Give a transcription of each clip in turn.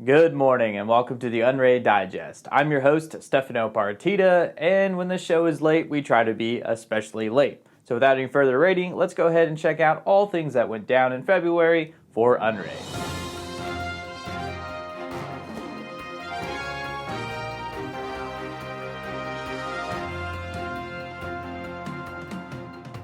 Good morning and welcome to the Unraid Digest. I'm your host, Stefano Partita, and when the show is late, we try to be especially late. So without any further rating, let's go ahead and check out all things that went down in February for Unraid.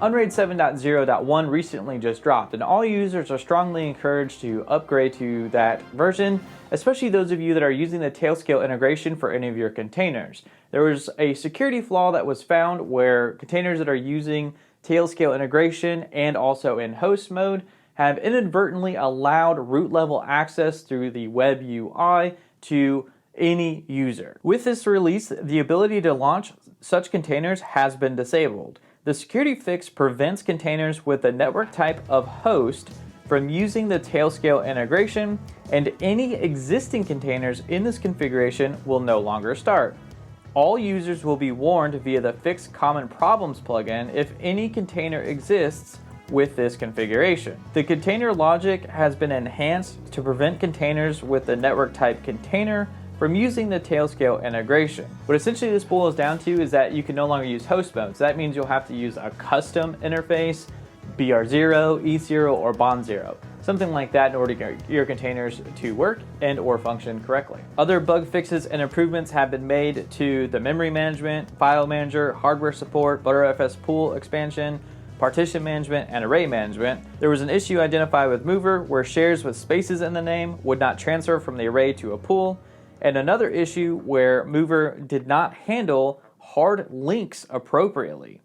Unraid 7.0.1 recently just dropped, and all users are strongly encouraged to upgrade to that version, especially those of you that are using the Tailscale integration for any of your containers. There was a security flaw that was found where containers that are using Tailscale integration and also in host mode have inadvertently allowed root level access through the web UI to any user. With this release, the ability to launch such containers has been disabled. The security fix prevents containers with the network type of host from using the Tailscale integration, and any existing containers in this configuration will no longer start. All users will be warned via the Fix Common Problems plugin if any container exists with this configuration. The container logic has been enhanced to prevent containers with the network type container from using the Tailscale integration. What essentially this boils down to is that you can no longer use host mode. So that means you'll have to use a custom interface, BR0, E0, or Bond0, something like that in order to get your containers to work and or function correctly. Other bug fixes and improvements have been made to the memory management, file manager, hardware support, ButterFS pool expansion, partition management, and array management. There was an issue identified with Mover where shares with spaces in the name would not transfer from the array to a pool, and another issue where Mover did not handle hard links appropriately.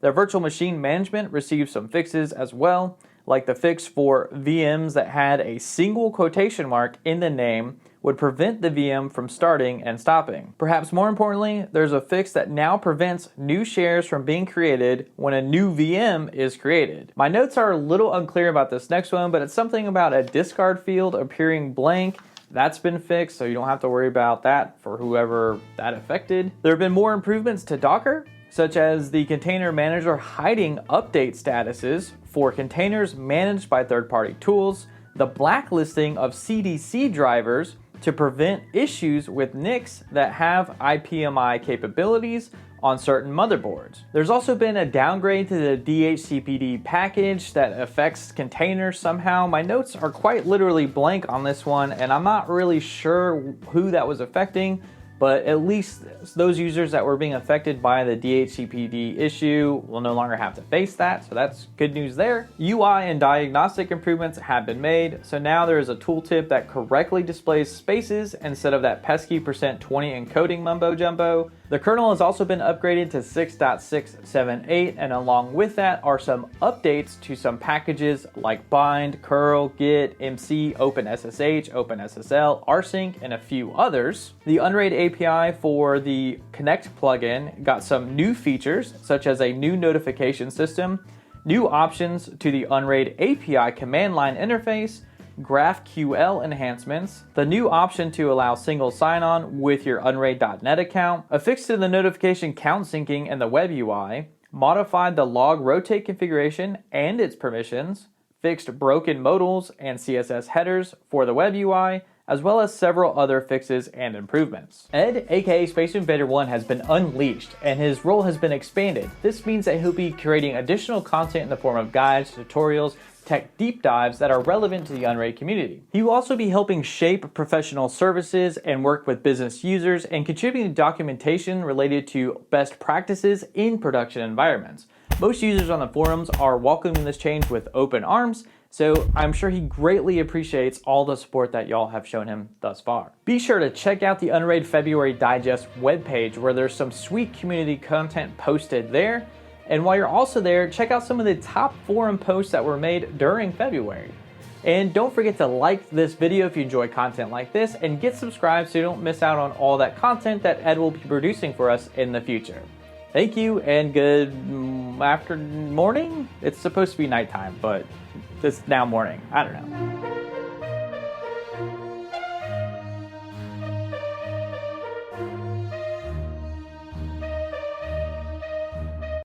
The virtual machine management received some fixes as well, like the fix for VMs that had a single quotation mark in the name would prevent the VM from starting and stopping. Perhaps more importantly, there's a fix that now prevents new shares from being created when a new VM is created. My notes are a little unclear about this next one, but it's something about a discard field appearing blank. That's been fixed, so you don't have to worry about that for whoever that affected. There have been more improvements to Docker, such as the container manager hiding update statuses for containers managed by third-party tools, the blacklisting of CDC drivers to prevent issues with NICs that have IPMI capabilities on certain motherboards. There's also been a downgrade to the DHCPD package that affects containers somehow. My notes are quite literally blank on this one, and I'm not really sure who that was affecting, but at least those users that were being affected by the DHCPD issue will no longer have to face that, so that's good news there. UI and diagnostic improvements have been made, so now there is a tooltip that correctly displays spaces instead of that pesky %20 encoding mumbo jumbo. The kernel has also been upgraded to 6.678, and along with that are some updates to some packages like bind, curl, git, mc, OpenSSH, OpenSSL, rsync, and a few others. The Unraid API for the Connect plugin got some new features, such as a new notification system, new options to the Unraid API command line interface, GraphQL enhancements, the new option to allow single sign-on with your Unraid.net account, a fix to the notification count syncing in the web UI, modified the log rotate configuration and its permissions, fixed broken modals and CSS headers for the web UI, as well as several other fixes and improvements. Ed, aka Space Invader 1, has been unleashed, and his role has been expanded. This means that he'll be creating additional content in the form of guides, tutorials, tech deep dives that are relevant to the Unraid community. He will also be helping shape professional services and work with business users and contributing documentation related to best practices in production environments. Most users on the forums are welcoming this change with open arms, so I'm sure he greatly appreciates all the support that y'all have shown him thus far. Be sure to check out the Unraid February Digest webpage where there's some sweet community content posted there. And while you're also there, check out some of the top forum posts that were made during February. And don't forget to like this video if you enjoy content like this, and get subscribed so you don't miss out on all that content that Ed will be producing for us in the future. Thank you, and good morning? It's supposed to be nighttime, but it's now morning. I don't know.